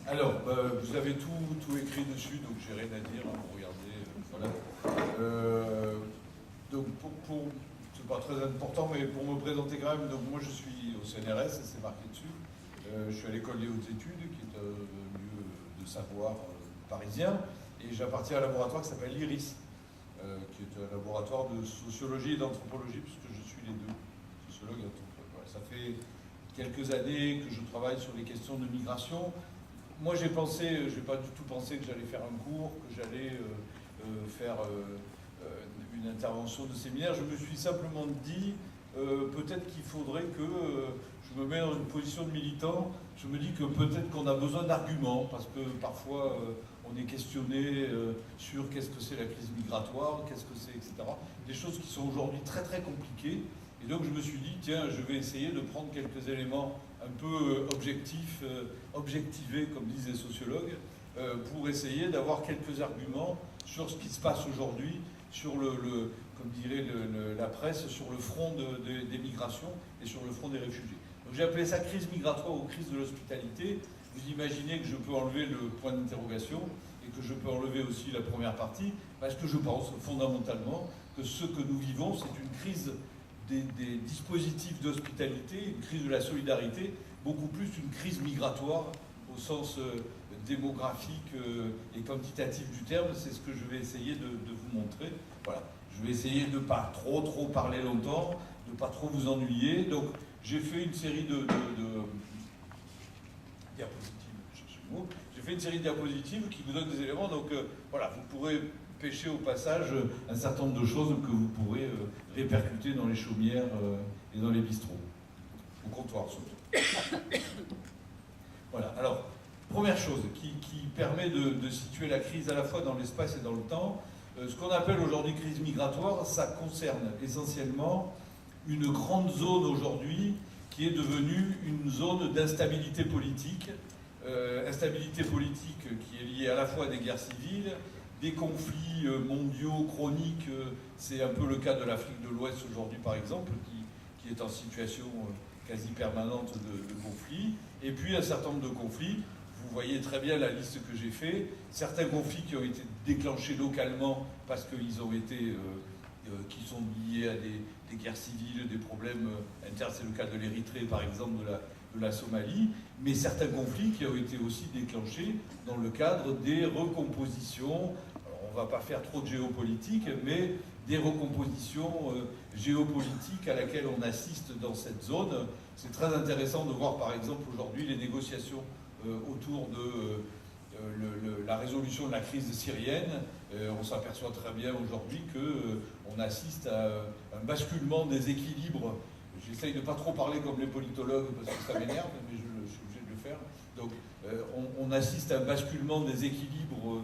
Alors, vous avez tout écrit dessus, donc j'ai rien à dire, hein, vous regardez, voilà. Donc, c'est pas très important, mais pour me présenter quand même, donc moi je suis au CNRS, c'est marqué dessus. Je suis à l'école des hautes études, qui est un lieu de savoir parisien, et j'appartiens à un laboratoire qui s'appelle l'IRIS, qui est un laboratoire de sociologie et d'anthropologie, puisque je suis les deux, sociologue et anthropologue. Voilà, ça fait quelques années que je travaille sur les questions de migration. Moi j'ai pas du tout pensé que j'allais faire un cours, que j'allais faire une intervention de séminaire. Je me suis simplement dit, peut-être qu'il faudrait que je me mette dans une position de militant. Je me dis que peut-être qu'on a besoin d'arguments, parce que parfois on est questionné sur qu'est-ce que c'est la crise migratoire, qu'est-ce que c'est, etc. Des choses qui sont aujourd'hui très très compliquées. Et donc je me suis dit, tiens, je vais essayer de prendre quelques éléments un peu objectifs, objectivés, comme disent les sociologues, pour essayer d'avoir quelques arguments sur ce qui se passe aujourd'hui, sur comme dirait la presse, sur le front des migrations et sur le front des réfugiés. Donc j'ai appelé ça crise migratoire ou crise de l'hospitalité. Vous imaginez que je peux enlever le point d'interrogation et que je peux enlever aussi la première partie, parce que je pense fondamentalement que ce que nous vivons, c'est une crise des dispositifs d'hospitalité, une crise de la solidarité, beaucoup plus une crise migratoire au sens démographique et quantitatif du terme. C'est ce que je vais essayer de vous montrer. Voilà. Je vais essayer de ne pas trop parler longtemps, de ne pas trop vous ennuyer. Donc j'ai fait une série de diapositives, je cherche le mot. J'ai fait une série de diapositives qui vous donnent des éléments. Donc voilà, vous pourrez pêcher au passage un certain nombre de choses que vous pourrez répercuter dans les chaumières et dans les bistrots, au comptoir surtout. Voilà, alors, première chose qui permet de situer la crise à la fois dans l'espace et dans le temps, ce qu'on appelle aujourd'hui crise migratoire, ça concerne essentiellement une grande zone aujourd'hui qui est devenue une zone d'instabilité politique, instabilité politique qui est liée à la fois à des guerres civiles, des conflits mondiaux chroniques, c'est un peu le cas de l'Afrique de l'Ouest aujourd'hui par exemple, qui est en situation quasi permanente de conflits, et puis un certain nombre de conflits. Vous voyez très bien la liste que j'ai faite, certains conflits qui ont été déclenchés localement parce qu'ils ont été, qui sont liés à des guerres civiles, des problèmes internes, c'est le cas de l'Érythrée par exemple, de la Somalie, mais certains conflits qui ont été aussi déclenchés dans le cadre des recompositions. Alors, on ne va pas faire trop de géopolitique, mais des recompositions géopolitiques à laquelle on assiste dans cette zone. C'est très intéressant de voir par exemple aujourd'hui les négociations autour de la résolution de la crise syrienne. On s'aperçoit très bien aujourd'hui qu'on assiste à un basculement des équilibres. J'essaye de ne pas trop parler comme les politologues parce que ça m'énerve, mais je suis obligé de le faire. Donc on assiste à un basculement des équilibres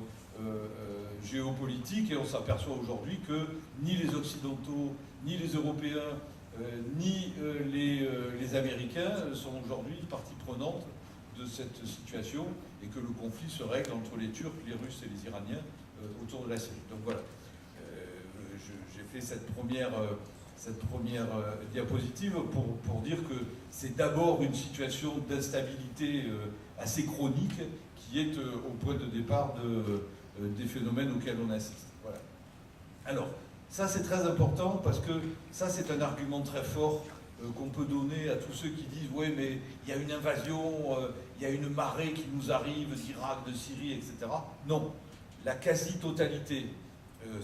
géopolitiques et on s'aperçoit aujourd'hui que ni les Occidentaux, ni les Européens, ni les Américains sont aujourd'hui partie prenante de cette situation et que le conflit se règle entre les Turcs, les Russes et les Iraniens autour de la Syrie. Donc voilà, j'ai fait cette première diapositive pour dire que c'est d'abord une situation d'instabilité assez chronique qui est au point de départ des phénomènes auxquels on assiste. Voilà. Alors, ça c'est très important parce que ça c'est un argument très fort qu'on peut donner à tous ceux qui disent « ouais mais il y a une invasion, il y a une marée qui nous arrive d'Irak, de Syrie, etc. » Non, la quasi-totalité,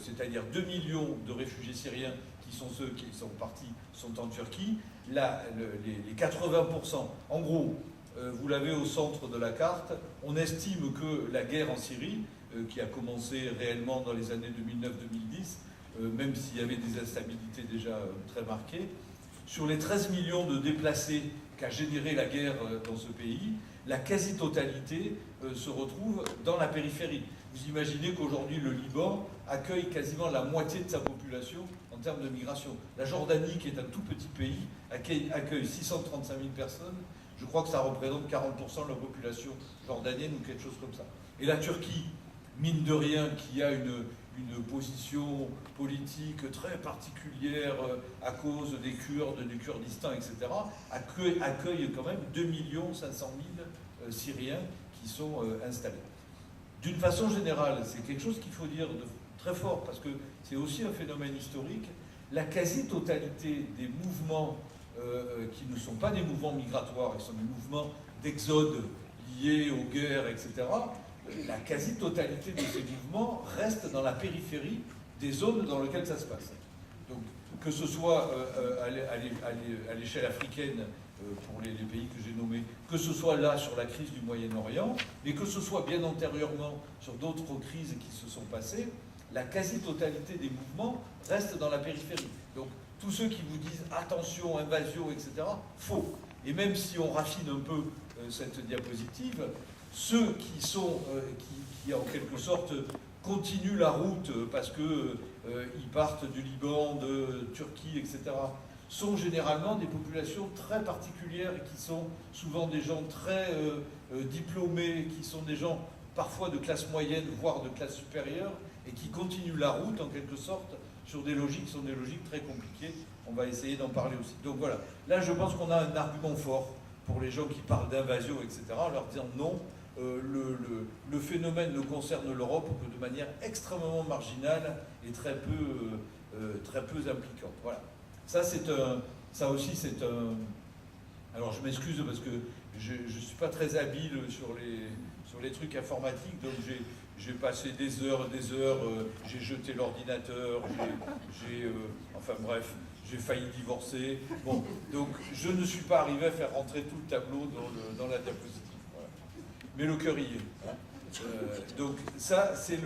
c'est-à-dire 2 millions de réfugiés syriens qui sont ceux qui sont partis, sont en Turquie, là, les 80%, en gros, vous l'avez au centre de la carte, on estime que la guerre en Syrie, qui a commencé réellement dans les années 2009-2010, même s'il y avait des instabilités déjà très marquées, sur les 13 millions de déplacés qu'a généré la guerre dans ce pays, la quasi-totalité se retrouve dans la périphérie. Vous imaginez qu'aujourd'hui le Liban accueille quasiment la moitié de sa population en termes de migration. La Jordanie, qui est un tout petit pays, accueille 635 000 personnes. Je crois que ça représente 40% de la population jordanienne ou quelque chose comme ça. Et la Turquie, mine de rien, qui a une position politique très particulière à cause des Kurdes, du Kurdistan, etc., accueille quand même 2 500 000 Syriens qui sont installés. D'une façon générale, c'est quelque chose qu'il faut dire de très fort, parce que c'est aussi un phénomène historique, la quasi-totalité des mouvements qui ne sont pas des mouvements migratoires, qui sont des mouvements d'exode liés aux guerres, etc., la quasi-totalité de ces mouvements reste dans la périphérie des zones dans lesquelles ça se passe. Donc, que ce soit à l'échelle africaine, pour les pays que j'ai nommés, que ce soit là sur la crise du Moyen-Orient, mais que ce soit bien antérieurement sur d'autres crises qui se sont passées, la quasi-totalité des mouvements reste dans la périphérie. Donc, tous ceux qui vous disent attention, invasion, etc., faux. Et même si on raffine un peu cette diapositive, ceux qui sont, qui en quelque sorte continuent la route parce qu'ils partent du Liban, de Turquie, etc., sont généralement des populations très particulières et qui sont souvent des gens très diplômés, qui sont des gens parfois de classe moyenne, voire de classe supérieure, et qui continuent la route en quelque sorte sur des logiques qui sont des logiques très compliquées. On va essayer d'en parler aussi. Donc voilà, là je pense qu'on a un argument fort pour les gens qui parlent d'invasion, etc., en leur disant non, le phénomène ne concerne l'Europe que de manière extrêmement marginale et très peu impliquante. Voilà. Ça aussi c'est un... Alors je m'excuse parce que je ne suis pas très habile sur les trucs informatiques, donc j'ai passé des heures, j'ai jeté l'ordinateur, enfin bref, j'ai failli divorcer. Bon, donc je ne suis pas arrivé à faire rentrer tout le tableau dans la diapositive. Voilà. Mais le cœur y est. Donc ça, c'est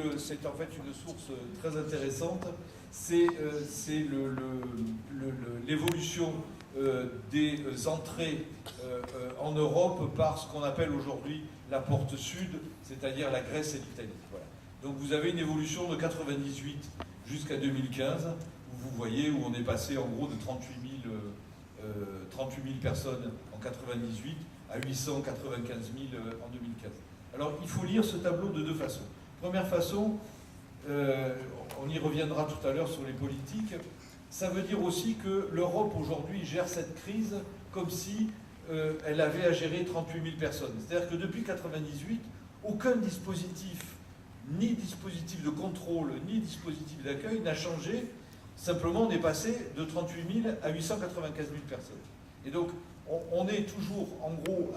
en fait une source très intéressante. C'est l'évolution des entrées en Europe par ce qu'on appelle aujourd'hui la porte sud, c'est-à-dire la Grèce et l'Italie. Voilà. Donc vous avez une évolution de 98 jusqu'à 2015, où vous voyez où on est passé en gros de 38 000 personnes en 98 à 895 000 en 2015. Alors il faut lire ce tableau de deux façons. Première façon, on y reviendra tout à l'heure sur les politiques, ça veut dire aussi que l'Europe aujourd'hui gère cette crise comme si elle avait à gérer 38 000 personnes. C'est-à-dire que depuis 1998, aucun dispositif, ni dispositif de contrôle, ni dispositif d'accueil n'a changé. Simplement, on est passé de 38 000 à 895 000 personnes. Et donc, on est toujours, en gros,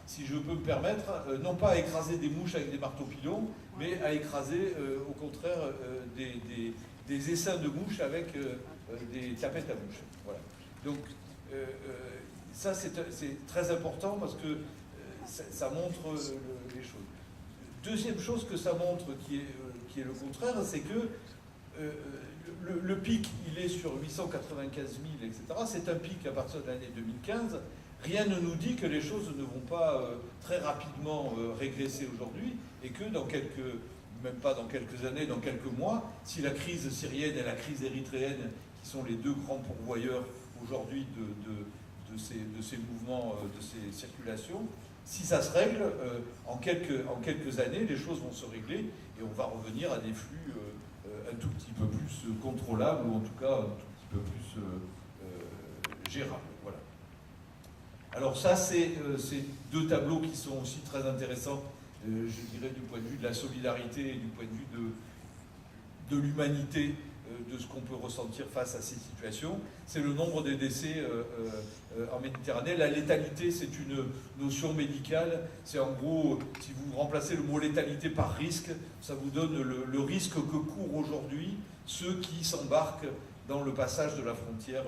si je peux me permettre, non pas à écraser des mouches avec des marteaux-pilons, mais à écraser, au contraire, des essaims de mouches avec des tapettes à mouches. Voilà. Donc, ça, c'est très important parce que ça montre les choses. Deuxième chose que ça montre, qui est le contraire, c'est que le pic, il est sur 895 000, etc. C'est un pic à partir de l'année 2015. Rien ne nous dit que les choses ne vont pas très rapidement régresser aujourd'hui et que même pas dans quelques années, dans quelques mois, si la crise syrienne et la crise érythréenne, qui sont les deux grands pourvoyeurs aujourd'hui de ces mouvements, de ces circulations, si ça se règle, en quelques années, les choses vont se régler et on va revenir à des flux un tout petit peu plus contrôlables ou en tout cas un tout petit peu plus gérables. Voilà. Alors ça, c'est deux tableaux qui sont aussi très intéressants, je dirais, du point de vue de la solidarité et du point de vue de l'humanité, de ce qu'on peut ressentir face à ces situations. C'est le nombre des décès en Méditerranée. La létalité, c'est une notion médicale. C'est en gros, si vous remplacez le mot létalité par risque, ça vous donne le risque que courent aujourd'hui ceux qui s'embarquent dans le passage de la frontière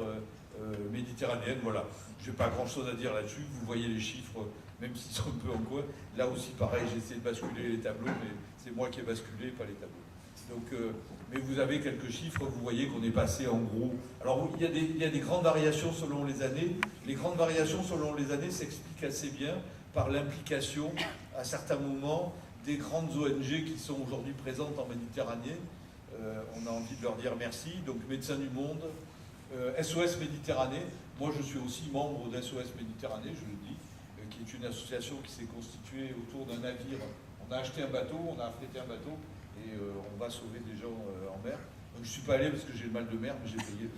méditerranéenne. Voilà. Je n'ai pas grand-chose à dire là-dessus. Vous voyez les chiffres, même s'ils sont un peu en coin. Là aussi, pareil, j'ai essayé de basculer les tableaux, mais c'est moi qui ai basculé, pas les tableaux. Donc, mais vous avez quelques chiffres, vous voyez qu'on est passé en gros... Alors il y a des grandes variations selon les années. Les grandes variations selon les années s'expliquent assez bien par l'implication, à certains moments, des grandes ONG qui sont aujourd'hui présentes en Méditerranée. On a envie de leur dire merci. Donc Médecins du Monde, SOS Méditerranée. Moi je suis aussi membre d'SOS Méditerranée, je le dis, qui est une association qui s'est constituée autour d'un navire. On a acheté un bateau, on a affrété un bateau, et on va sauver des gens en mer. Donc, je ne suis pas allé parce que j'ai le mal de mer, mais j'ai payé.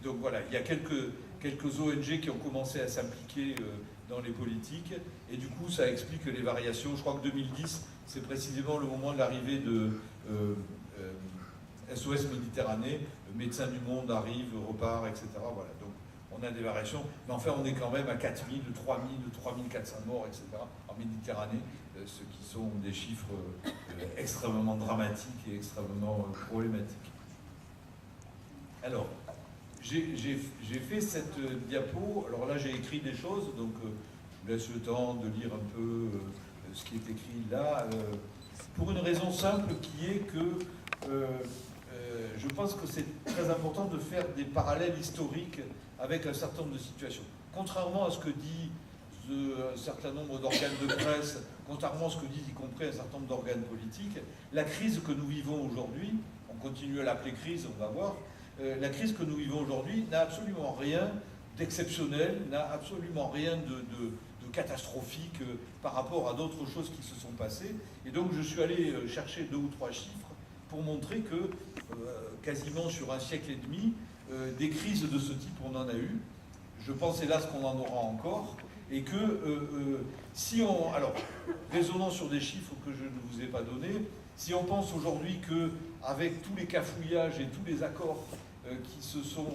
Donc voilà, il y a quelques ONG qui ont commencé à s'impliquer dans les politiques, et du coup ça explique les variations. Je crois que 2010, c'est précisément le moment de l'arrivée de SOS Méditerranée, le Médecins du Monde arrive, repart, etc. Voilà. Donc on a des variations, mais enfin on est quand même à 4000, 3000, 3400 morts, etc. en Méditerranée, ce qui sont des chiffres extrêmement dramatiques et extrêmement problématiques. Alors, j'ai fait cette diapo, alors là j'ai écrit des choses, donc je laisse le temps de lire un peu ce qui est écrit là, pour une raison simple qui est que je pense que c'est très important de faire des parallèles historiques avec un certain nombre de situations. Contrairement à ce que dit un certain nombre d'organes de presse, contrairement à ce que disent y compris un certain nombre d'organes politiques, la crise que nous vivons aujourd'hui, on continue à l'appeler crise, on va voir, la crise que nous vivons aujourd'hui n'a absolument rien d'exceptionnel, n'a absolument rien de catastrophique par rapport à d'autres choses qui se sont passées. Et donc je suis allé chercher 2 ou 3 chiffres pour montrer que quasiment sur un siècle et demi, des crises de ce type on en a eu. Je pense hélas qu'on en aura encore. Et que si on... Alors, raisonnant sur des chiffres que je ne vous ai pas donnés, si on pense aujourd'hui qu'avec tous les cafouillages et tous les accords qui se sont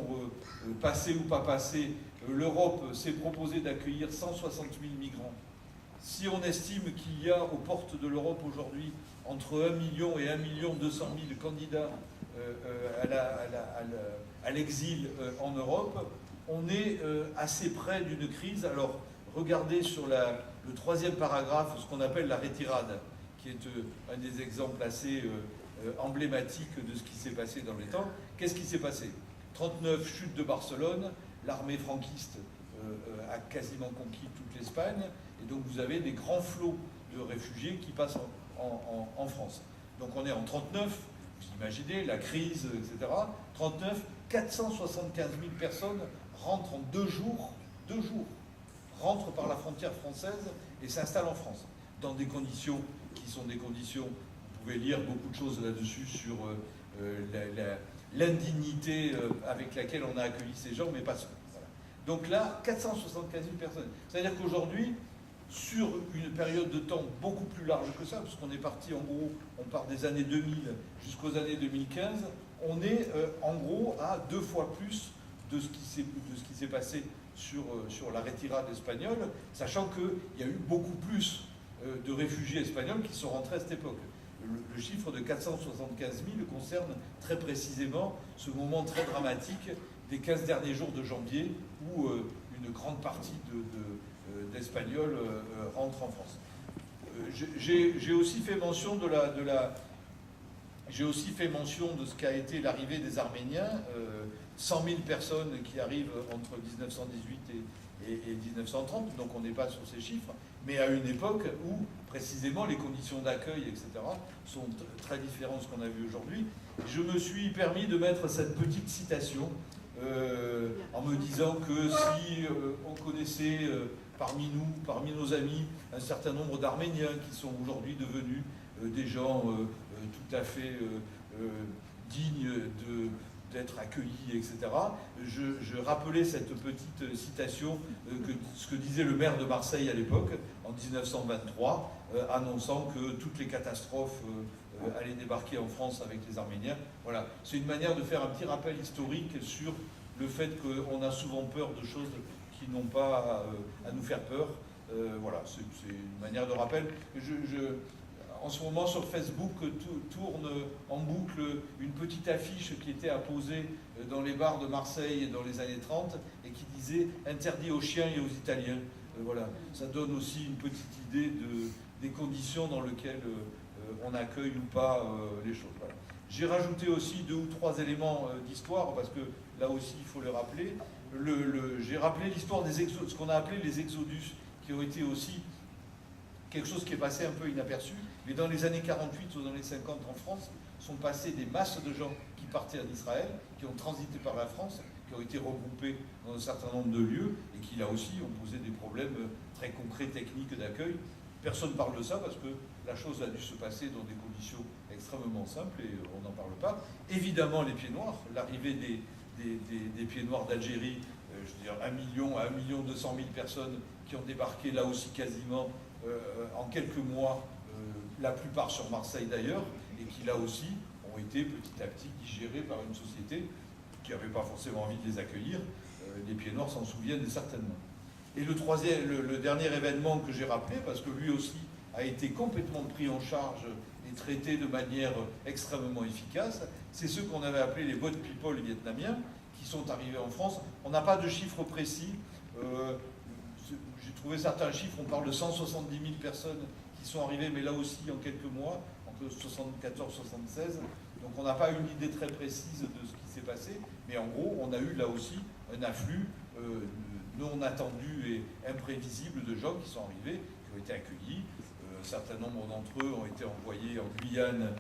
passés ou pas passés, l'Europe s'est proposée d'accueillir 160 000 migrants. Si on estime qu'il y a aux portes de l'Europe aujourd'hui entre 1 million et 1 200 000 candidats à l'exil en Europe, on est assez près d'une crise. Alors, regardez sur le 3e paragraphe ce qu'on appelle la retirade, qui est un des exemples assez emblématiques de ce qui s'est passé dans les temps. Qu'est-ce qui s'est passé? 39, chute de Barcelone, l'armée franquiste a quasiment conquis toute l'Espagne, et donc vous avez des grands flots de réfugiés qui passent en France. Donc on est en 39, vous imaginez, la crise, etc. 39, 475 000 personnes rentrent en 2 jours, rentrent par la frontière française et s'installent en France, dans des conditions qui sont des conditions, vous pouvez lire beaucoup de choses là-dessus sur l'indignité avec laquelle on a accueilli ces gens, mais pas seulement. Voilà. Donc là, 475 000 personnes. C'est-à-dire qu'aujourd'hui, sur une période de temps beaucoup plus large que ça, parce qu'on est parti en gros, on part des années 2000 jusqu'aux années 2015, on est en gros à 2 fois plus de ce qui s'est passé sur la retirade espagnole, sachant qu'il y a eu beaucoup plus de réfugiés espagnols qui sont rentrés à cette époque. Le chiffre de 475 000 concerne très précisément ce moment très dramatique des 15 derniers jours de janvier où une grande partie d'Espagnols rentrent en France. J'ai aussi fait mention de ce qu'a été l'arrivée des Arméniens, 100 000 personnes qui arrivent entre 1918 et 1930, donc on n'est pas sur ces chiffres, mais à une époque où précisément les conditions d'accueil, etc., sont très différentes de ce qu'on a vu aujourd'hui. Je me suis permis de mettre cette petite citation en me disant que si on connaissait parmi nous, parmi nos amis, un certain nombre d'Arméniens qui sont aujourd'hui devenus des gens tout à fait dignes d'être accueillis, etc. Je rappelais cette petite citation, ce que disait le maire de Marseille à l'époque, en 1923, annonçant que toutes les catastrophes allaient débarquer en France avec les Arméniens. Voilà, c'est une manière de faire un petit rappel historique sur le fait qu'on a souvent peur de choses qui n'ont pas à nous faire peur. Voilà, c'est une manière de rappel. En ce moment, sur Facebook, tourne en boucle une petite affiche qui était apposée dans les bars de Marseille dans les années 30 et qui disait « Interdit aux chiens et aux Italiens ». Voilà, ça donne aussi une petite idée des conditions dans lesquelles on accueille ou pas les choses. Voilà. J'ai rajouté aussi 2 ou 3 éléments d'histoire, parce que là aussi, il faut le rappeler. J'ai rappelé l'histoire des exodus, ce qu'on a appelé les exodus, qui ont été aussi quelque chose qui est passé un peu inaperçu. Mais dans les années 48 ou dans les 50 en France, sont passées des masses de gens qui partaient en Israël, qui ont transité par la France, qui ont été regroupés dans un certain nombre de lieux, et qui là aussi ont posé des problèmes très concrets, techniques d'accueil. Personne ne parle de ça parce que la chose a dû se passer dans des conditions extrêmement simples et on n'en parle pas. Évidemment les pieds noirs, l'arrivée des pieds noirs d'Algérie je veux dire 1 million à 1 200 000 personnes qui ont débarqué là aussi quasiment en quelques mois, la plupart sur Marseille d'ailleurs, et qui là aussi ont été petit à petit digérés par une société qui n'avait pas forcément envie de les accueillir. Les Pieds Noirs s'en souviennent certainement. Et le dernier événement que j'ai rappelé, parce que lui aussi a été complètement pris en charge et traité de manière extrêmement efficace, c'est ceux qu'on avait appelés les boat people vietnamiens, qui sont arrivés en France. On n'a pas de chiffres précis. J'ai trouvé certains chiffres, on parle de 170 000 personnes qui sont arrivées, mais là aussi en quelques mois, entre 74 et 76. Donc on n'a pas une idée très précise de ce qui s'est passé, mais en gros, on a eu là aussi un afflux non attendu et imprévisible de gens qui sont arrivés, qui ont été accueillis. Un certain nombre d'entre eux ont été envoyés en Guyane,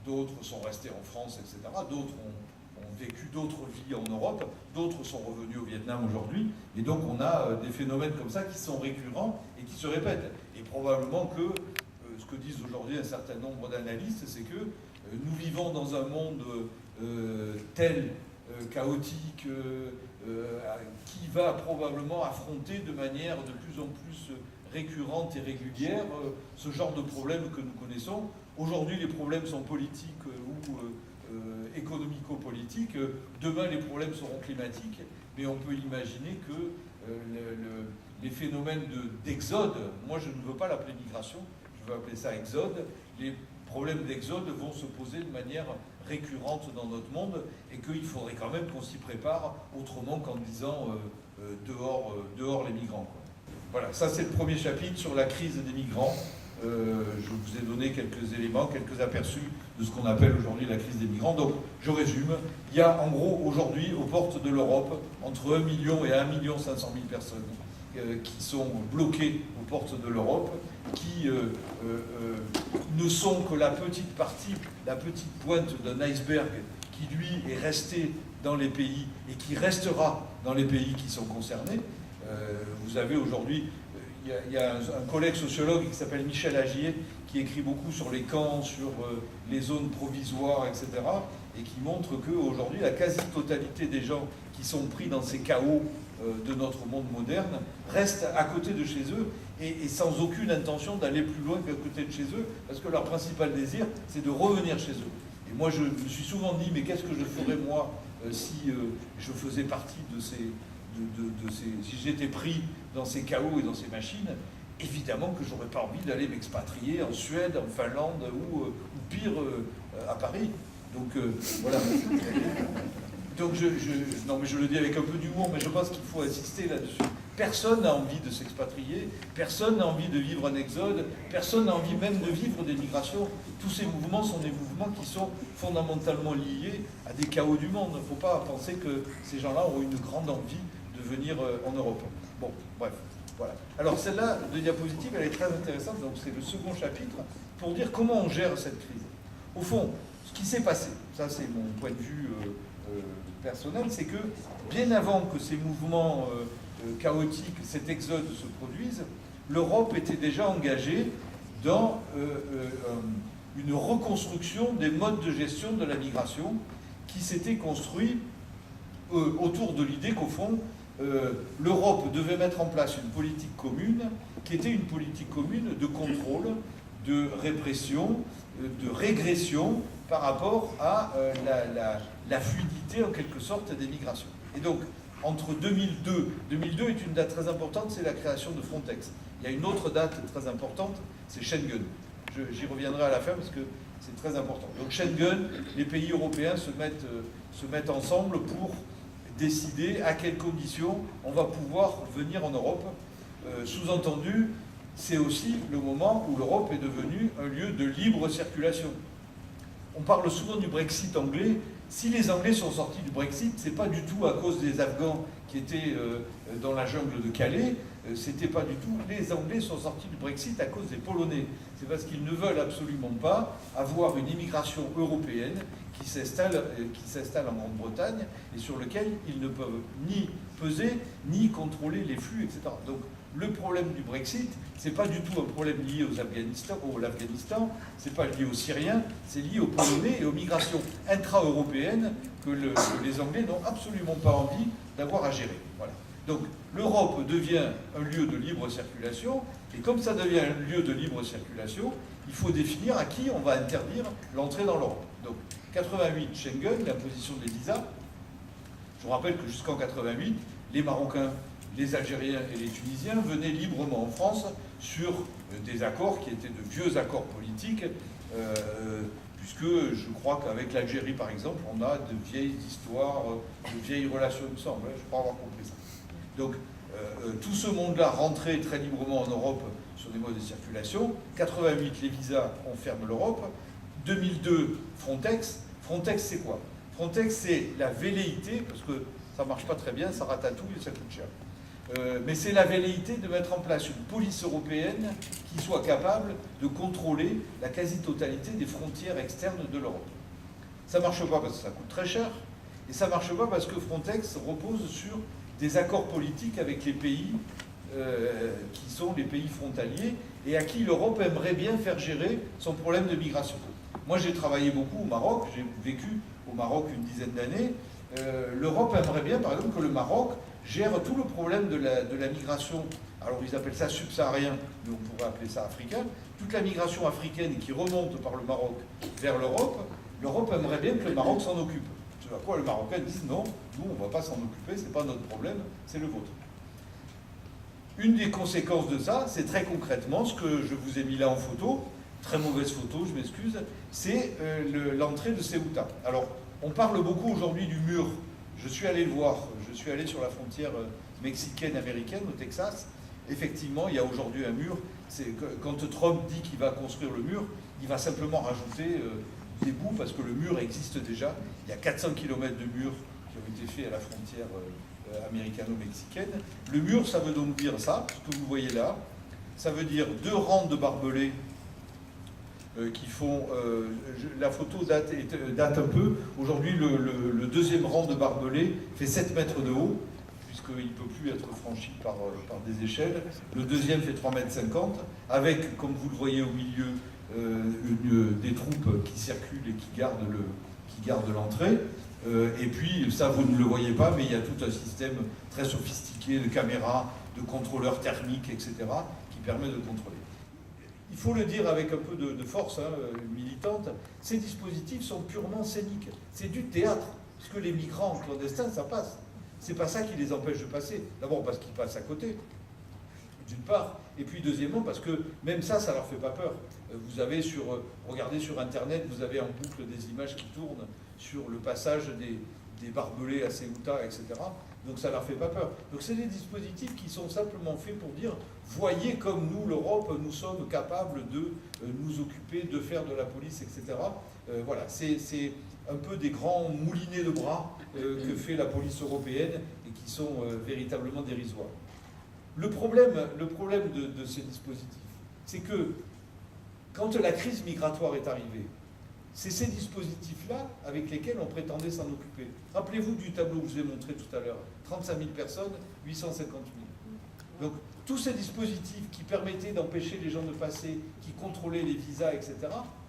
d'autres sont restés en France, etc. D'autres ont vécu d'autres vies en Europe, d'autres sont revenus au Vietnam aujourd'hui. Et donc on a des phénomènes comme ça qui sont récurrents et qui se répètent. Et probablement que ce que disent aujourd'hui un certain nombre d'analystes, c'est que nous vivons dans un monde chaotique, qui va probablement affronter de manière de plus en plus récurrente et régulière ce genre de problèmes que nous connaissons. Aujourd'hui, les problèmes sont politiques ou économico-politiques. Demain, les problèmes seront climatiques. Mais on peut imaginer que les phénomènes d'exode, moi je ne veux pas l'appeler migration, je veux appeler ça exode, les problèmes d'exode vont se poser de manière récurrente dans notre monde et qu'il faudrait quand même qu'on s'y prépare autrement qu'en disant dehors les migrants, quoi. Voilà, ça c'est le premier chapitre sur la crise des migrants. Je vous ai donné quelques éléments, quelques aperçus de ce qu'on appelle aujourd'hui la crise des migrants. Donc je résume, il y a en gros aujourd'hui aux portes de l'Europe entre 1 million et 1 500 000 personnes qui sont bloquées aux portes de l'Europe, qui ne sont que la petite partie, la petite pointe d'un iceberg qui lui est resté dans les pays et qui restera dans les pays qui sont concernés. Vous avez aujourd'hui, il y a un collègue sociologue qui s'appelle Michel Agier qui écrit beaucoup sur les camps, sur les zones provisoires, etc. et qui montre qu'aujourd'hui, la quasi-totalité des gens qui sont pris dans ces chaos de notre monde moderne restent à côté de chez eux et sans aucune intention d'aller plus loin qu'à côté de chez eux, parce que leur principal désir, c'est de revenir chez eux. Et moi, je me suis souvent dit, mais qu'est-ce que je ferais moi si je faisais partie de ces... si j'étais pris dans ces chaos et dans ces machines, évidemment que j'aurais pas envie d'aller m'expatrier en Suède, en Finlande ou pire à Paris. Donc voilà. Donc non mais je le dis avec un peu d'humour, mais je pense qu'il faut insister là-dessus. Personne n'a envie de s'expatrier, personne n'a envie de vivre un exode, personne n'a envie même de vivre des migrations. Tous ces mouvements sont des mouvements qui sont fondamentalement liés à des chaos du monde. Il ne faut pas penser que ces gens-là ont une grande envie de venir en Europe. Bon, bref, voilà. Alors celle-là, de diapositive, elle est très intéressante, donc c'est le second chapitre, pour dire comment on gère cette crise. Au fond, ce qui s'est passé, ça c'est mon point de vue personnel, c'est que bien avant que ces mouvements chaotiques, cet exode se produise, l'Europe était déjà engagée dans une reconstruction des modes de gestion de la migration qui s'était construit autour de l'idée qu'au fond, l'Europe devait mettre en place une politique commune qui était une politique commune de contrôle, de répression, de régression par rapport à la fluidité en quelque sorte des migrations. Et donc, entre 2002 est une date très importante, c'est la création de Frontex. Il y a une autre date très importante, c'est Schengen. J'y reviendrai à la fin parce que c'est très important. Donc Schengen, les pays européens se mettent ensemble pour décider à quelles conditions on va pouvoir venir en Europe. Sous-entendu, c'est aussi le moment où l'Europe est devenue un lieu de libre circulation. On parle souvent du Brexit anglais. Si les Anglais sont sortis du Brexit, c'est pas du tout à cause des Afghans qui étaient dans la jungle de Calais, c'était pas du tout. Les Anglais sont sortis du Brexit à cause des Polonais. C'est parce qu'ils ne veulent absolument pas avoir une immigration européenne qui s'installe en Grande-Bretagne et sur lequel ils ne peuvent ni peser, ni contrôler les flux, etc. Donc le problème du Brexit, c'est pas du tout un problème lié l'Afghanistan, c'est pas lié aux Syriens, c'est lié aux Polonais et aux migrations intra-européennes que les Anglais n'ont absolument pas envie d'avoir à gérer. Voilà. Donc l'Europe devient un lieu de libre circulation, et comme ça devient un lieu de libre circulation, il faut définir à qui on va interdire l'entrée dans l'Europe. Donc 88, Schengen, l'imposition des visas. Je vous rappelle que jusqu'en 88, les Marocains, les Algériens et les Tunisiens venaient librement en France sur des accords qui étaient de vieux accords politiques, puisque je crois qu'avec l'Algérie, par exemple, on a de vieilles histoires, de vieilles relations, il me semble, je crois avoir compris ça. Donc, tout ce monde-là rentrait très librement en Europe sur des modes de circulation. 88, les visas, on ferme l'Europe. 2002, Frontex. Frontex, c'est quoi? Frontex, c'est la velléité, parce que ça ne marche pas très bien, ça ratatouille et ça coûte cher. Mais c'est la velléité de mettre en place une police européenne qui soit capable de contrôler la quasi-totalité des frontières externes de l'Europe. Ça ne marche pas parce que ça coûte très cher, et ça ne marche pas parce que Frontex repose sur des accords politiques avec les pays qui sont les pays frontaliers et à qui l'Europe aimerait bien faire gérer son problème de migration. Moi, j'ai travaillé beaucoup au Maroc, j'ai vécu au Maroc une dizaine d'années. L'Europe aimerait bien, par exemple, que le Maroc gère tout le problème de la migration. Alors, ils appellent ça subsaharien, mais on pourrait appeler ça africain. Toute la migration africaine qui remonte par le Maroc vers l'Europe, l'Europe aimerait bien que le Maroc s'en occupe. Ce à quoi les Marocains disent non, nous, on ne va pas s'en occuper, ce n'est pas notre problème, c'est le vôtre. Une des conséquences de ça, c'est très concrètement ce que je vous ai mis là en photo, très mauvaise photo, je m'excuse, c'est l'entrée de Ceuta. Alors, on parle beaucoup aujourd'hui du mur. Je suis allé le voir, je suis allé sur la frontière mexicaine-américaine au Texas. Effectivement, il y a aujourd'hui un mur. Quand Trump dit qu'il va construire le mur, il va simplement rajouter des bouts parce que le mur existe déjà. Il y a 400 km de murs qui ont été faits à la frontière américano-mexicaine. Le mur, ça veut donc dire ça, ce que vous voyez là. Ça veut dire 2 rangs de barbelés qui font... la photo date un peu. Aujourd'hui, le deuxième rang de barbelés fait 7 mètres de haut, puisqu'il ne peut plus être franchi par des échelles. Le deuxième fait 3,50 mètres, avec, comme vous le voyez au milieu, des troupes qui circulent et qui gardent l'entrée. Et puis, ça, vous ne le voyez pas, mais il y a tout un système très sophistiqué de caméras, de contrôleurs thermiques, etc., qui permet de contrôler. Il faut le dire avec un peu de force militante, ces dispositifs sont purement scéniques. C'est du théâtre, parce que les migrants clandestins, ça passe. C'est pas ça qui les empêche de passer. D'abord parce qu'ils passent à côté, d'une part, et puis deuxièmement parce que même ça leur fait pas peur. Vous avez regardez sur Internet, vous avez en boucle des images qui tournent sur le passage des barbelés à Ceuta, etc. Donc ça leur fait pas peur. Donc c'est des dispositifs qui sont simplement faits pour dire, voyez comme nous, l'Europe, nous sommes capables de nous occuper, de faire de la police, etc. Voilà, c'est un peu des grands moulinets de bras que fait la police européenne et qui sont véritablement dérisoires. Le problème de ces dispositifs, c'est que quand la crise migratoire est arrivée, c'est ces dispositifs-là avec lesquels on prétendait s'en occuper. Rappelez-vous du tableau que je vous ai montré tout à l'heure. 35 000 personnes, 850 000. Donc, tous ces dispositifs qui permettaient d'empêcher les gens de passer, qui contrôlaient les visas, etc.,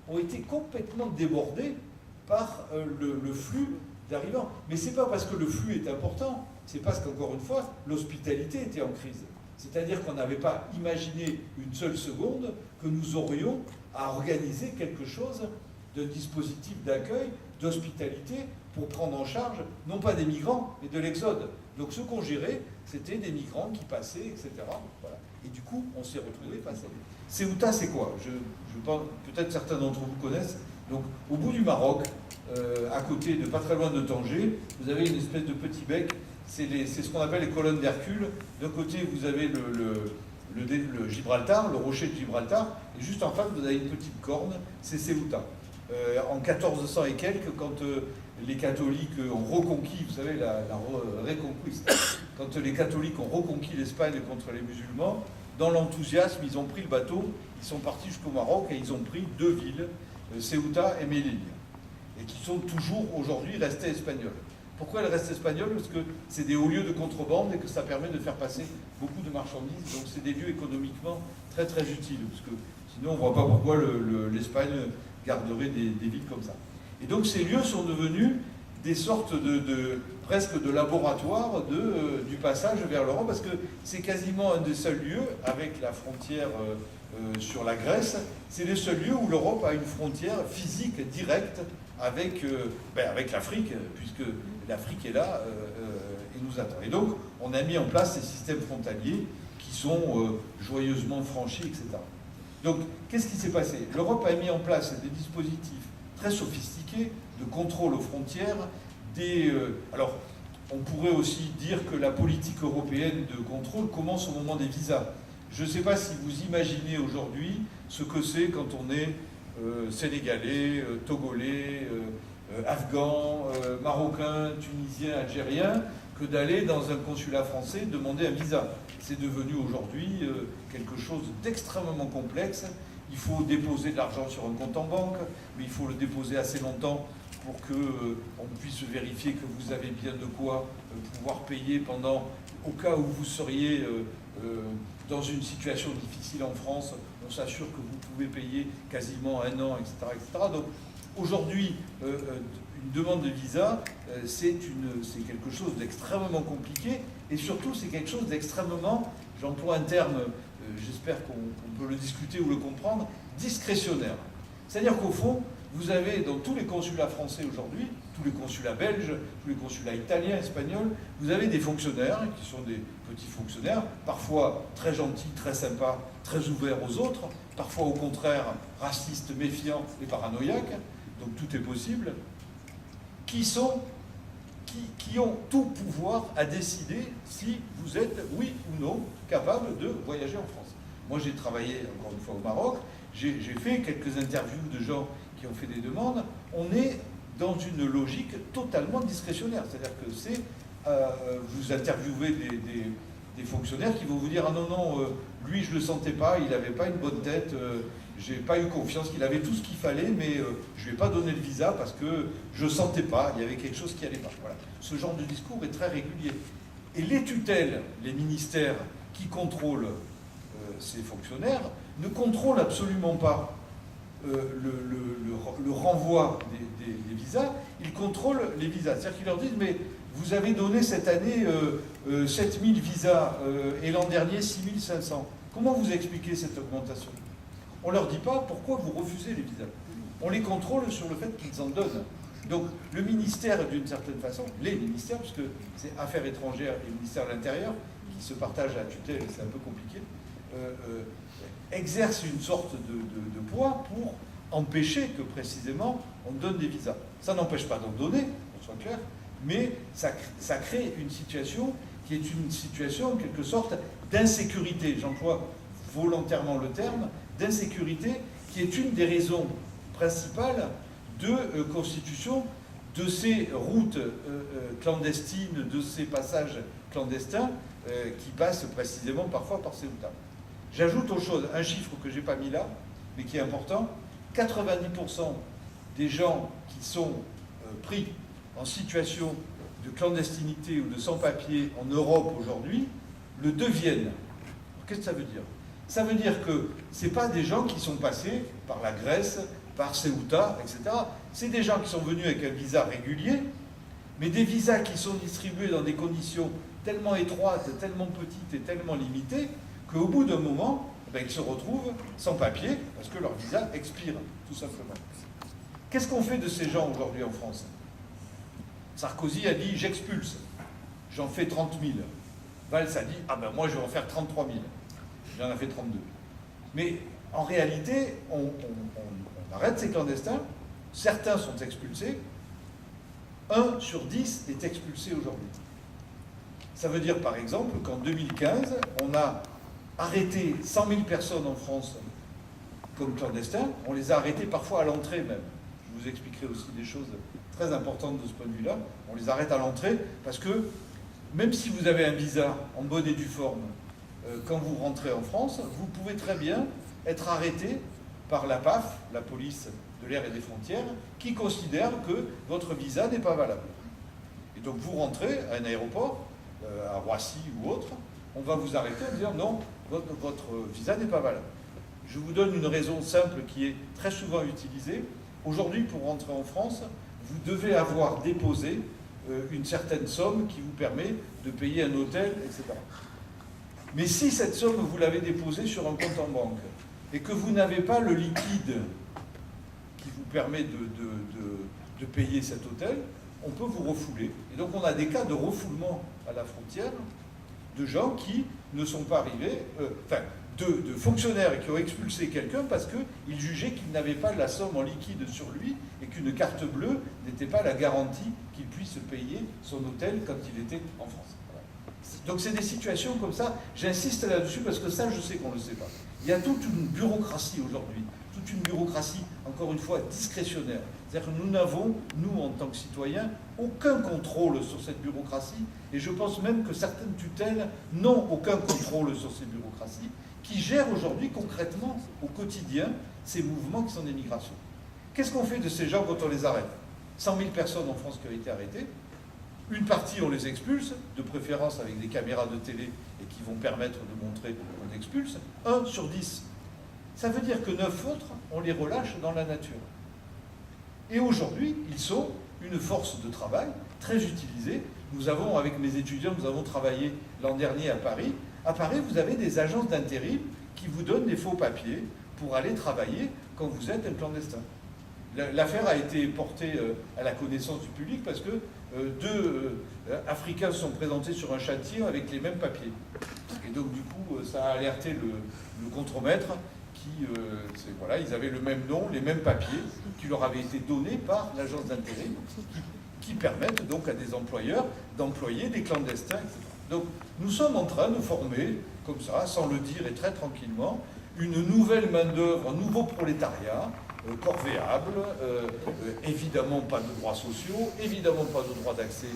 ont été complètement débordés par le flux d'arrivants. Mais ce n'est pas parce que le flux est important, c'est parce qu'encore une fois, l'hospitalité était en crise. C'est-à-dire qu'on n'avait pas imaginé une seule seconde que nous aurions à organiser quelque chose de dispositif d'accueil, d'hospitalité, pour prendre en charge, non pas des migrants, mais de l'exode. Donc ce qu'on gérait, c'était des migrants qui passaient, etc. Voilà. Et du coup, on s'est retrouvés face à lui. Ceuta, c'est quoi? Je pense, peut-être certains d'entre vous connaissent. Donc, au bout du Maroc, à côté, de pas très loin de Tanger, vous avez une espèce de petit bec. C'est ce qu'on appelle les colonnes d'Hercule. D'un côté, vous avez le Gibraltar, le rocher de Gibraltar, et juste en face, vous avez une petite corne, c'est Ceuta. En 1400 et quelques, quand les catholiques ont reconquis, vous savez, la Reconquista, quand les catholiques ont reconquis l'Espagne contre les musulmans, dans l'enthousiasme, ils ont pris le bateau, ils sont partis jusqu'au Maroc et ils ont pris 2 villes, Ceuta et Melilla, et qui sont toujours aujourd'hui restées espagnoles. Pourquoi elles restent espagnoles? Parce que c'est des hauts lieux de contrebande et que ça permet de faire passer beaucoup de marchandises. Donc c'est des lieux économiquement très très utiles. Parce que sinon on ne voit pas pourquoi l'Espagne garderait des villes comme ça. Et donc ces lieux sont devenus des sortes presque de laboratoires du passage vers l'Europe, parce que c'est quasiment un des seuls lieux, avec la frontière sur la Grèce, c'est le seul lieu où l'Europe a une frontière physique directe avec l'Afrique, puisque l'Afrique est là et nous attend. Et donc on a mis en place ces systèmes frontaliers qui sont joyeusement franchis, etc. Donc qu'est-ce qui s'est passé? L'Europe a mis en place des dispositifs très sophistiqués de contrôle aux frontières. Alors, on pourrait aussi dire que la politique européenne de contrôle commence au moment des visas. Je ne sais pas si vous imaginez aujourd'hui ce que c'est quand on est sénégalais, togolais, afghan, marocain, tunisien, algérien, que d'aller dans un consulat français demander un visa. C'est devenu aujourd'hui quelque chose d'extrêmement complexe. Il faut déposer de l'argent sur un compte en banque, mais il faut le déposer assez longtemps pour qu'on puisse vérifier que vous avez bien de quoi pouvoir payer au cas où vous seriez dans une situation difficile en France, on s'assure que vous pouvez payer quasiment 1 an, etc. etc. Donc aujourd'hui, une demande de visa, c'est quelque chose d'extrêmement compliqué, et surtout c'est quelque chose d'extrêmement, j'emploie un terme, j'espère qu'on peut le discuter ou le comprendre, discrétionnaire. C'est-à-dire qu'au fond, vous avez dans tous les consulats français aujourd'hui, tous les consulats belges, tous les consulats italiens, espagnols, vous avez des fonctionnaires qui sont des petits fonctionnaires, parfois très gentils, très sympas, très ouverts aux autres, parfois au contraire racistes, méfiants et paranoïaques, donc tout est possible, qui ont tout pouvoir à décider si vous êtes, oui ou non, capable de voyager en France. Moi j'ai travaillé encore une fois au Maroc, j'ai fait quelques interviews de gens qui ont fait des demandes. On est dans une logique totalement discrétionnaire, c'est-à-dire que vous interviewez des fonctionnaires qui vont vous dire « Ah non, non, lui je ne le sentais pas, il n'avait pas une bonne tête, j'ai pas eu confiance, qu'il avait tout ce qu'il fallait, mais je ne lui ai pas donné le visa parce que je ne sentais pas, il y avait quelque chose qui n'allait pas. » Voilà. Ce genre de discours est très régulier. Et les tutelles, les ministères qui contrôlent ces fonctionnaires, ne contrôlent absolument pas le renvoi des visas, ils contrôlent les visas. C'est-à-dire qu'ils leur disent « Mais vous avez donné cette année 7000 visas et l'an dernier 6500. Comment vous expliquez cette augmentation ?» On ne leur dit pas pourquoi vous refusez les visas. On les contrôle sur le fait qu'ils en donnent. Donc le ministère, d'une certaine façon, les ministères, puisque c'est Affaires étrangères et le ministère de l'Intérieur qui se partagent la tutelle, c'est un peu compliqué, exerce une sorte de poids pour empêcher que précisément on donne des visas. Ça n'empêche pas d'en donner, qu'on soit clair, mais ça crée une situation qui est une situation en quelque sorte d'insécurité, j'emploie volontairement le terme, d'insécurité, qui est une des raisons principales de constitution de ces routes clandestines, de ces passages clandestins qui passent précisément parfois par Ceuta. J'ajoute autre chose, un chiffre que je n'ai pas mis là, mais qui est important, 90% des gens qui sont pris en situation de clandestinité ou de sans-papier en Europe aujourd'hui le deviennent. Qu'est-ce que ça veut dire? Ça veut dire que ce n'est pas des gens qui sont passés par la Grèce, par Ceuta, etc. C'est des gens qui sont venus avec un visa régulier, mais des visas qui sont distribués dans des conditions tellement étroites, tellement petites et tellement limitées, qu'au bout d'un moment, ils se retrouvent sans papier, parce que leur visa expire, tout simplement. Qu'est-ce qu'on fait de ces gens aujourd'hui en France? Sarkozy a dit « j'expulse, j'en fais 30 000 ». Valls a dit « ah ben moi je vais en faire 33 000 ». Il en a fait 32. Mais en réalité, on arrête ces clandestins, certains sont expulsés, 1 sur 10 est expulsé aujourd'hui. Ça veut dire par exemple qu'en 2015, on a arrêté 100 000 personnes en France comme clandestins, on les a arrêtés parfois à l'entrée même. Je vous expliquerai aussi des choses très importantes de ce point de vue-là. On les arrête à l'entrée parce que même si vous avez un visa en bonne et due forme, quand vous rentrez en France, vous pouvez très bien être arrêté par la PAF, la police de l'air et des frontières, qui considère que votre visa n'est pas valable. Et donc vous rentrez à un aéroport, à Roissy ou autre, on va vous arrêter en disant non, votre visa n'est pas valable. Je vous donne une raison simple qui est très souvent utilisée. Aujourd'hui, pour rentrer en France, vous devez avoir déposé une certaine somme qui vous permet de payer un hôtel, etc. Mais si cette somme, vous l'avez déposée sur un compte en banque et que vous n'avez pas le liquide qui vous permet de payer cet hôtel, on peut vous refouler. Et donc on a des cas de refoulement à la frontière de gens qui ne sont pas arrivés, de fonctionnaires qui ont expulsé quelqu'un parce qu'ils jugeaient qu'il n'avait pas la somme en liquide sur lui et qu'une carte bleue n'était pas la garantie qu'il puisse payer son hôtel quand il était en France. Voilà. Donc c'est des situations comme ça, j'insiste là-dessus parce que ça je sais qu'on ne le sait pas. Il y a toute une bureaucratie aujourd'hui, toute une bureaucratie, encore une fois, discrétionnaire. C'est-à-dire que nous n'avons, nous en tant que citoyens, aucun contrôle sur cette bureaucratie et je pense même que certaines tutelles n'ont aucun contrôle sur ces bureaucraties qui gèrent aujourd'hui concrètement, au quotidien, ces mouvements qui sont des migrations. Qu'est-ce qu'on fait de ces gens quand on les arrête? 100 000 personnes en France qui ont été arrêtées. Une partie, on les expulse, de préférence avec des caméras de télé et qui vont permettre de montrer qu'on expulse. 1 sur 10. Ça veut dire que 9 autres, on les relâche dans la nature. Et aujourd'hui, ils sont une force de travail très utilisée. Nous avons, avec mes étudiants, nous avons travaillé l'an dernier à Paris. À Paris, vous avez des agences d'intérim qui vous donnent des faux papiers pour aller travailler quand vous êtes un clandestin. L'affaire a été portée à la connaissance du public parce que 2 Africains se sont présentés sur un chantier avec les mêmes papiers. Et donc, du coup, ça a alerté le contremaître qui, voilà, ils avaient le même nom, les mêmes papiers qui leur avaient été donnés par l'agence d'intérim qui permettent donc à des employeurs d'employer des clandestins, etc. Donc, nous sommes en train de former, comme ça, sans le dire et très tranquillement, une nouvelle main-d'œuvre, un nouveau prolétariat, corvéable, évidemment pas de droits sociaux, évidemment pas de droit d'accès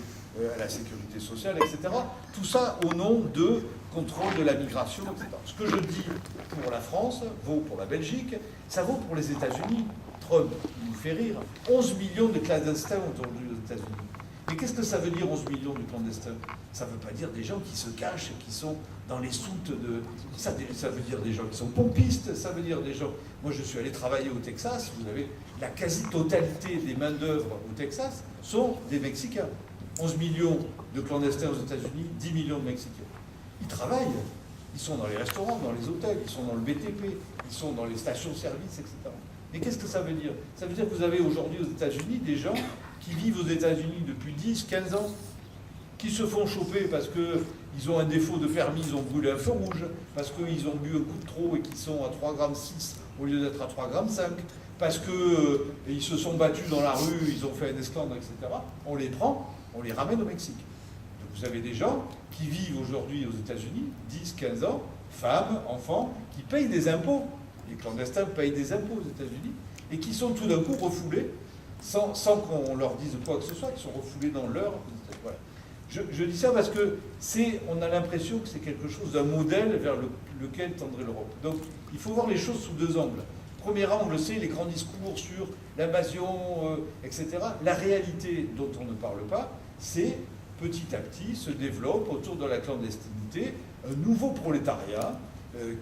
à la sécurité sociale, etc. Tout ça au nom de contrôle de la migration, etc. Ce que je dis pour la France vaut pour la Belgique, ça vaut pour les États-Unis. Trump nous fait rire. 11 millions de clandestins aujourd'hui aux États-Unis. Mais qu'est-ce que ça veut dire 11 millions de clandestins? Ça ne veut pas dire des gens qui se cachent, qui sont dans les soutes de... Ça veut dire des gens qui sont pompistes, ça veut dire des gens... Moi, je suis allé travailler au Texas, vous avez la quasi-totalité des main-d'œuvre au Texas sont des Mexicains. 11 millions de clandestins aux États-Unis, 10 millions de Mexicains. Ils travaillent, ils sont dans les restaurants, dans les hôtels, ils sont dans le BTP, ils sont dans les stations-service, etc. Mais qu'est-ce que ça veut dire? Ça veut dire que vous avez aujourd'hui aux États-Unis des gens qui vivent aux États-Unis depuis 10, 15 ans, qui se font choper parce qu'ils ont un défaut de permis, ils ont brûlé un feu rouge, parce qu'ils ont bu un coup de trop et qu'ils sont à 3,6 g au lieu d'être à 3,5 g, parce qu'ils se sont battus dans la rue, ils ont fait un esclandre, etc. On les prend, on les ramène au Mexique. Donc vous avez des gens qui vivent aujourd'hui aux États-Unis, 10, 15 ans, femmes, enfants, qui payent des impôts. Les clandestins payent des impôts aux États-Unis et qui sont tout d'un coup refoulés sans qu'on leur dise quoi que ce soit, qui sont refoulés dans leur... Voilà. Je dis ça parce que on a l'impression que c'est quelque chose d'un modèle vers lequel tendrait l'Europe. Donc il faut voir les choses sous 2 angles. Premier angle, c'est les grands discours sur l'invasion, etc. La réalité dont on ne parle pas, c'est petit à petit se développe autour de la clandestinité un nouveau prolétariat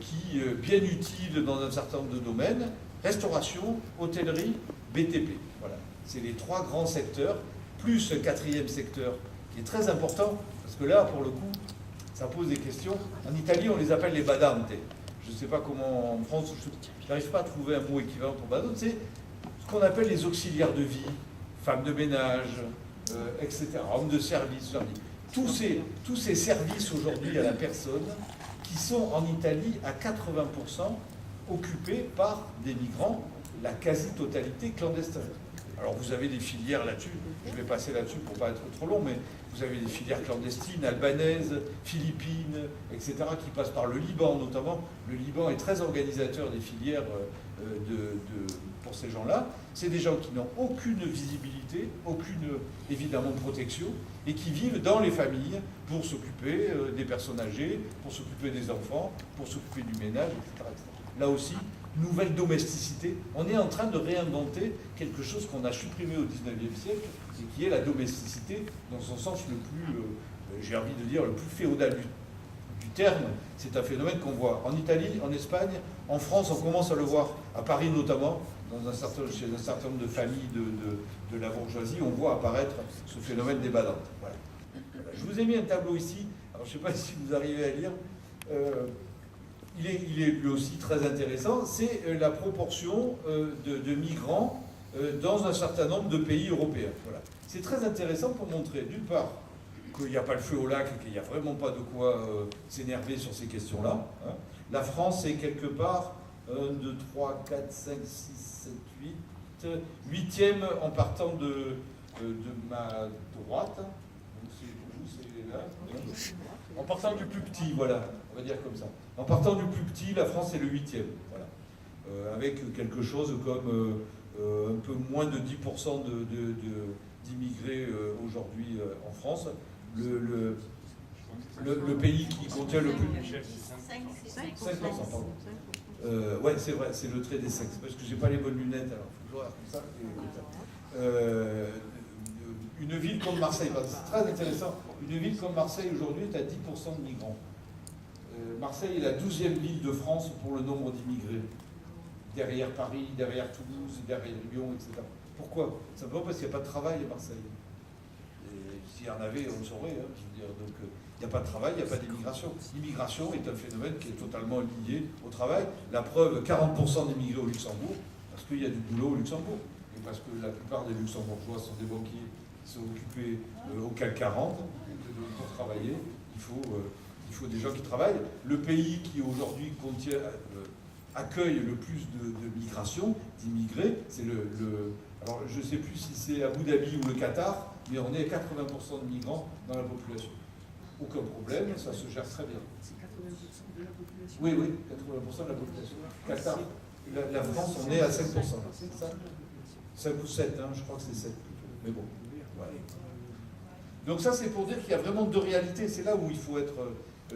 qui est bien utile dans un certain nombre de domaines, restauration, hôtellerie, BTP. Voilà. C'est les 3 grands secteurs, plus un 4e secteur qui est très important, parce que là, pour le coup, ça pose des questions. En Italie, on les appelle les badantes. Je ne sais pas comment en France, je n'arrive pas à trouver un mot équivalent pour badante. C'est ce qu'on appelle les auxiliaires de vie, femmes de ménage, etc., hommes de service. Tous ces services aujourd'hui à la personne qui sont en Italie à 80% occupés par des migrants, la quasi-totalité clandestine. Alors vous avez des filières là-dessus, je vais passer là-dessus pour ne pas être trop long, mais vous avez des filières clandestines, albanaises, philippines, etc., qui passent par le Liban notamment. Le Liban est très organisateur des filières pour ces gens-là. C'est des gens qui n'ont aucune visibilité, aucune, évidemment, protection, et qui vivent dans les familles pour s'occuper des personnes âgées, pour s'occuper des enfants, pour s'occuper du ménage, etc., etc. Là aussi, nouvelle domesticité. On est en train de réinventer quelque chose qu'on a supprimé au XIXe siècle, et qui est la domesticité, dans son sens le plus, j'ai envie de dire, le plus féodal du terme. C'est un phénomène qu'on voit en Italie, en Espagne, en France, on commence à le voir, à Paris notamment, chez un certain nombre de familles de la bourgeoisie, on voit apparaître ce phénomène des badantes. Voilà. Je vous ai mis un tableau ici, alors je ne sais pas si vous arrivez à lire, il est lui aussi très intéressant, c'est la proportion de migrants dans un certain nombre de pays européens. Voilà. C'est très intéressant pour montrer, d'une part, qu'il n'y a pas le feu au lac et qu'il n'y a vraiment pas de quoi s'énerver sur ces questions-là. Hein. La France est quelque part 1, 2, 3, 4, 5, 6, 7, 8, 8e en partant de ma droite. Donc c'est là. En partant du plus petit, voilà, on va dire comme ça. En partant du plus petit, la France est le 8e. Voilà. Avec quelque chose comme un peu moins de 10% d'immigrés aujourd'hui en France. Le pays qui contient le plus... 5%, pardon. Ouais, c'est vrai, c'est le trait des sexes, parce que j'ai pas les bonnes lunettes, alors il faut que je regarde comme ça. Une ville comme Marseille, c'est très intéressant, une ville comme Marseille aujourd'hui est à 10% de migrants. Marseille est la 12e ville de France pour le nombre d'immigrés. Derrière Paris, derrière Toulouse, derrière Lyon, etc. Pourquoi? Simplement parce qu'il n'y a pas de travail à Marseille. S'il y en avait, on le saurait. Hein, je veux dire. Donc, il n'y a pas de travail, il n'y a pas d'immigration. L'immigration est un phénomène qui est totalement lié au travail. La preuve, 40% d'immigrés au Luxembourg, parce qu'il y a du boulot au Luxembourg. Et parce que la plupart des Luxembourgeois sont des banquiers qui sont occupés au CAC 40. Pour travailler, il faut des gens qui travaillent. Le pays qui aujourd'hui accueille le plus de migration, d'immigrés, c'est alors je ne sais plus si c'est Abu Dhabi ou le Qatar, mais on est à 80% de migrants dans la population. Aucun problème, ça se gère très bien. C'est 80% de la population? Oui, 80% de la population. Qatar, la France, on est à 5%. C'est ça 5 ou 7, hein, je crois que c'est 7 plutôt. Mais bon, voilà. Donc ça, c'est pour dire qu'il y a vraiment deux réalités. C'est là où il faut être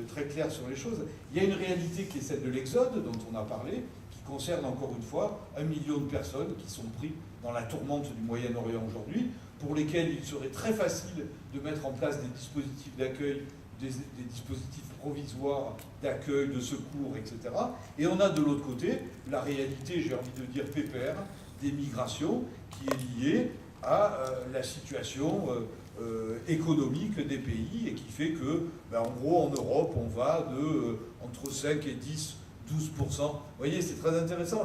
très clair sur les choses. Il y a une réalité qui est celle de l'exode, dont on a parlé, qui concerne encore une fois 1 million de personnes qui sont prises dans la tourmente du Moyen-Orient aujourd'hui, pour lesquelles il serait très facile de mettre en place des dispositifs d'accueil, des dispositifs provisoires d'accueil, de secours, etc. Et on a de l'autre côté la réalité, j'ai envie de dire pépère, des migrations qui est liée à la situation économique des pays et qui fait que, en gros, en Europe, on va de entre 5 et 10, 12%. Vous voyez, c'est très intéressant.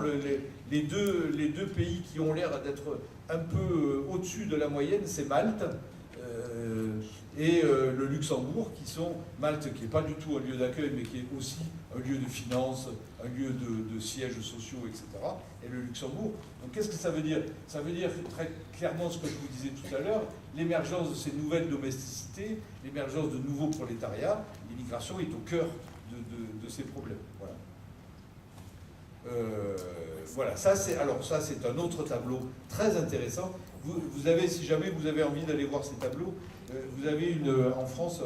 Les deux pays qui ont l'air d'être un peu au-dessus de la moyenne, c'est Malte et le Luxembourg, Malte qui n'est pas du tout un lieu d'accueil, mais qui est aussi un lieu de finance, un lieu de sièges sociaux, etc. Et le Luxembourg. Donc qu'est-ce que ça veut dire? Ça veut dire très clairement ce que je vous disais tout à l'heure, l'émergence de ces nouvelles domesticités, l'émergence de nouveaux prolétariats. L'immigration est au cœur de ces problèmes. Voilà. Ça c'est un autre tableau très intéressant. Vous avez, si jamais vous avez envie d'aller voir ces tableaux, vous avez en France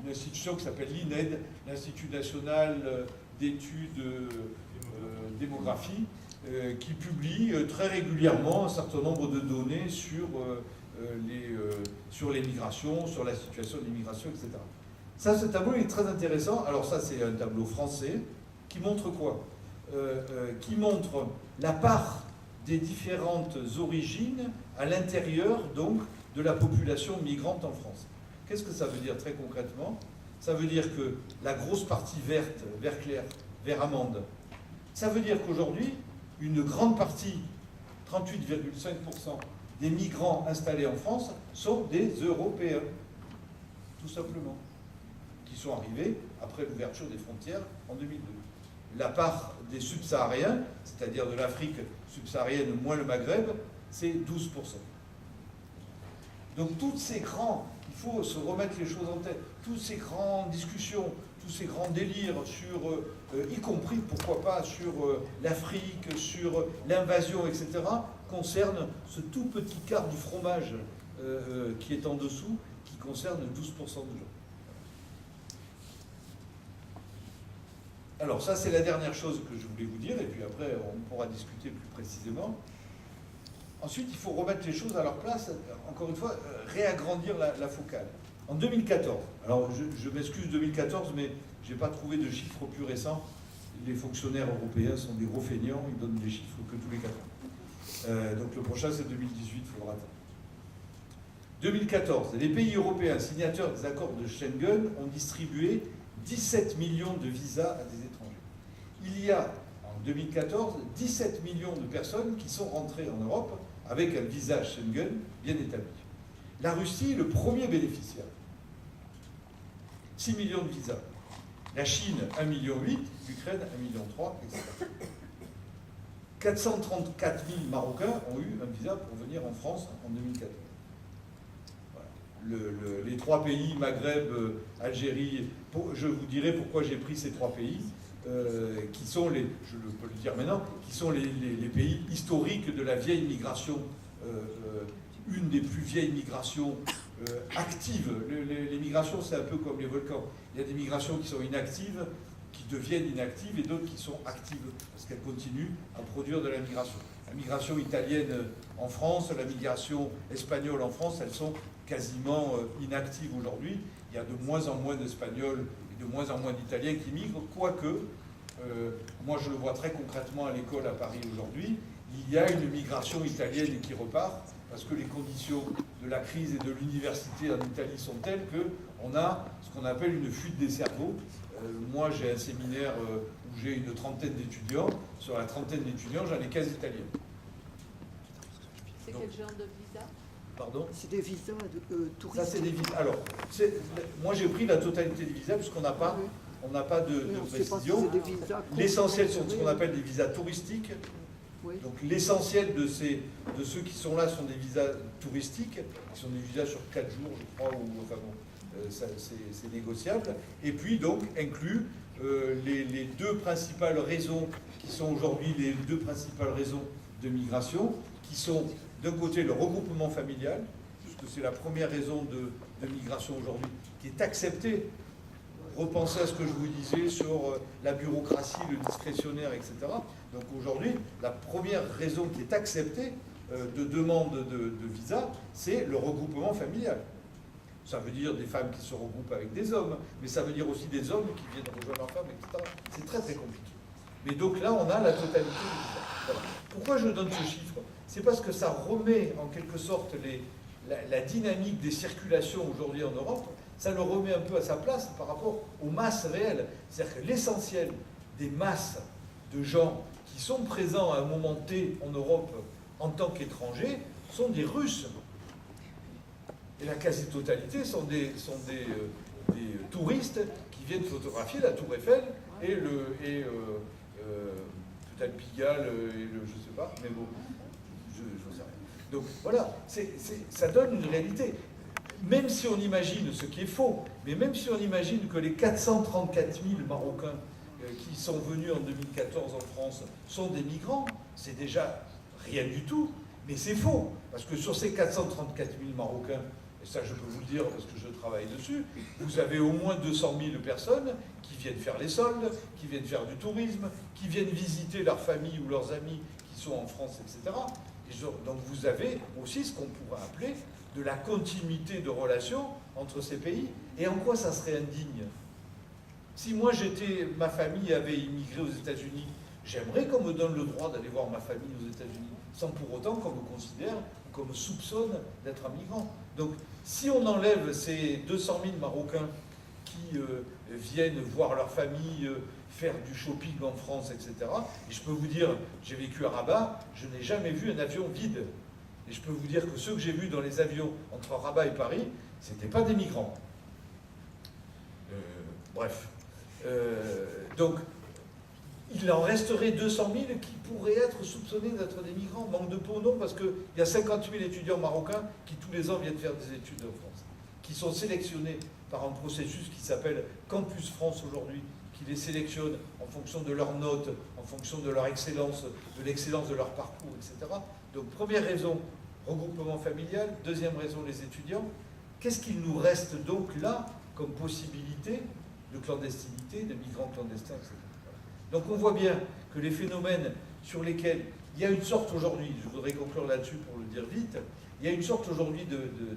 une institution qui s'appelle l'INED, l'Institut National d'Études Démographie, qui publie très régulièrement un certain nombre de données sur les migrations, sur la situation de l'immigration, etc. Ça, ce tableau est très intéressant. Alors ça, c'est un tableau français qui montre quoi? Qui montre la part des différentes origines à l'intérieur, donc, de la population migrante en France. Qu'est-ce que ça veut dire très concrètement? Ça veut dire que la grosse partie verte, vert clair, vert amande, ça veut dire qu'aujourd'hui, une grande partie, 38,5% des migrants installés en France sont des Européens, tout simplement, qui sont arrivés après l'ouverture des frontières en 2002. La part des subsahariens, c'est-à-dire de l'Afrique subsaharienne moins le Maghreb, c'est 12%. Donc il faut se remettre les choses en tête, toutes ces grandes discussions, tous ces grands délires sur, y compris, pourquoi pas, sur l'Afrique, sur l'invasion, etc., concernent ce tout petit quart du fromage qui est en dessous, qui concerne 12% de gens. Alors ça, c'est la dernière chose que je voulais vous dire, et puis après, on pourra discuter plus précisément. Ensuite, il faut remettre les choses à leur place, encore une fois, réagrandir la focale. En 2014, alors je m'excuse 2014, mais je n'ai pas trouvé de chiffres plus récents. Les fonctionnaires européens sont des gros feignants, ils donnent des chiffres que tous les 4 ans. Donc le prochain, c'est 2018, il faudra attendre. 2014, les pays européens signataires des accords de Schengen ont distribué 17 millions de visas à des étrangers. Il y a, en 2014, 17 millions de personnes qui sont rentrées en Europe avec un visa Schengen bien établi. La Russie est le premier bénéficiaire. 6 millions de visas. La Chine, 1,8 million, l'Ukraine, 1,3 million, etc. 434 000 Marocains ont eu un visa pour venir en France en 2014. Voilà. Les 3 pays, Maghreb, Algérie, je vous dirai pourquoi j'ai pris ces 3 pays, qui sont les, je peux le dire maintenant, qui sont les pays historiques de la vieille migration, une des plus vieilles migrations actives. Les migrations, c'est un peu comme les volcans. Il y a des migrations qui sont inactives, qui deviennent inactives, et d'autres qui sont actives, parce qu'elles continuent à produire de la migration. La migration italienne en France, la migration espagnole en France, elles sont quasiment inactives aujourd'hui. Il y a de moins en moins d'Espagnols et de moins en moins d'Italiens qui migrent, quoique, moi je le vois très concrètement à l'école à Paris aujourd'hui, il y a une migration italienne qui repart, parce que les conditions de la crise et de l'université en Italie sont telles qu'on a ce qu'on appelle une fuite des cerveaux. Moi, j'ai un séminaire où j'ai une trentaine d'étudiants. Sur la trentaine d'étudiants, j'en ai 15 italiens. C'est quel genre de visa? Pardon? C'est des visas touristiques. Ça, c'est des visas. Alors, moi, j'ai pris la totalité des visas, puisqu'on n'a pas, de précision. L'essentiel sont ce qu'on appelle des visas touristiques. Oui. Donc l'essentiel de ceux qui sont là sont des visas touristiques, qui sont des visas sur 4 jours, je crois, ou enfin bon, c'est négociable. Et puis donc inclut les 2 principales raisons qui sont aujourd'hui les 2 principales raisons de migration, qui sont d'un côté le regroupement familial, puisque c'est la première raison de migration aujourd'hui, qui est acceptée. Repensez à ce que je vous disais sur la bureaucratie, le discrétionnaire, etc. Donc aujourd'hui, la première raison qui est acceptée de demande de visa, c'est le regroupement familial. Ça veut dire des femmes qui se regroupent avec des hommes, mais ça veut dire aussi des hommes qui viennent rejoindre leurs femmes, etc. C'est très très compliqué. Mais donc là, on a la totalité du visa. Voilà. Pourquoi je donne ce chiffre? C'est parce que ça remet en quelque sorte la dynamique des circulations aujourd'hui en Europe, ça le remet un peu à sa place par rapport aux masses réelles. C'est-à-dire que l'essentiel des masses de gens qui sont présents à un moment T en Europe en tant qu'étrangers sont des Russes. Et la quasi-totalité sont des touristes qui viennent photographier la Tour Eiffel et peut-être Pigalle et je sais pas, mais bon, je ne sais rien. Donc voilà, ça donne une réalité. Même si on imagine, ce qui est faux, mais même si on imagine que les 434 000 Marocains qui sont venus en 2014 en France sont des migrants, c'est déjà rien du tout, mais c'est faux. Parce que sur ces 434 000 Marocains, et ça je peux vous le dire parce que je travaille dessus, vous avez au moins 200 000 personnes qui viennent faire les soldes, qui viennent faire du tourisme, qui viennent visiter leurs familles ou leurs amis qui sont en France, etc. Et donc vous avez aussi ce qu'on pourrait appeler de la continuité de relations entre ces pays. Et en quoi ça serait indigne? Si moi ma famille avait immigré aux États-Unis, j'aimerais qu'on me donne le droit d'aller voir ma famille aux États-Unis, sans pour autant qu'on me considère ou qu'on me soupçonne d'être un migrant. Donc si on enlève ces 200 000 Marocains qui viennent voir leur famille, faire du shopping en France, etc., et je peux vous dire, j'ai vécu à Rabat, je n'ai jamais vu un avion vide. Et je peux vous dire que ceux que j'ai vus dans les avions entre Rabat et Paris, ce n'étaient pas des migrants. Bref. Donc, il en resterait 200 000 qui pourraient être soupçonnés d'être des migrants. Manque de peau, non, parce qu'il y a 50 000 étudiants marocains qui tous les ans viennent faire des études en France, qui sont sélectionnés par un processus qui s'appelle Campus France aujourd'hui, qui les sélectionne en fonction de leurs notes, en fonction de leur excellence, de l'excellence de leur parcours, etc. Donc, première raison, regroupement familial. Deuxième raison, les étudiants. Qu'est-ce qu'il nous reste donc là comme possibilité de clandestinité, de migrants clandestins, etc. Donc on voit bien que les phénomènes sur lesquels il y a une sorte aujourd'hui, je voudrais conclure là-dessus pour le dire vite, il y a une sorte aujourd'hui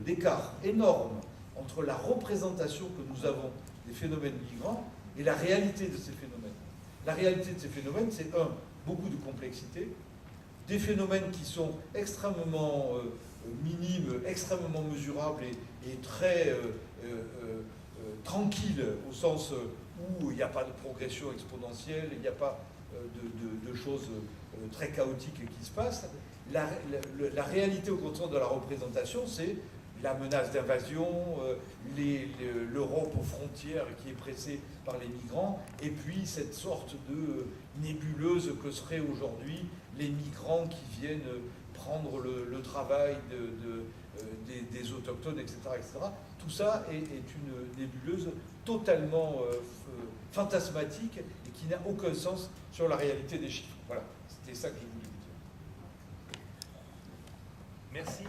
d'écart énorme entre la représentation que nous avons des phénomènes migrants et la réalité de ces phénomènes. La réalité de ces phénomènes, c'est beaucoup de complexité, des phénomènes qui sont extrêmement minimes, extrêmement mesurables et très tranquilles, au sens où il n'y a pas de progression exponentielle, il n'y a pas de choses très chaotiques qui se passent. La réalité, au contraire de la représentation, c'est la menace d'invasion, l'Europe aux frontières qui est pressée par les migrants, et puis cette sorte de nébuleuse que seraient aujourd'hui les migrants qui viennent prendre le travail des autochtones, etc., etc. Tout ça est une nébuleuse totalement fantasmatique et qui n'a aucun sens sur la réalité des chiffres. Voilà, c'était ça que je voulais vous dire. Merci.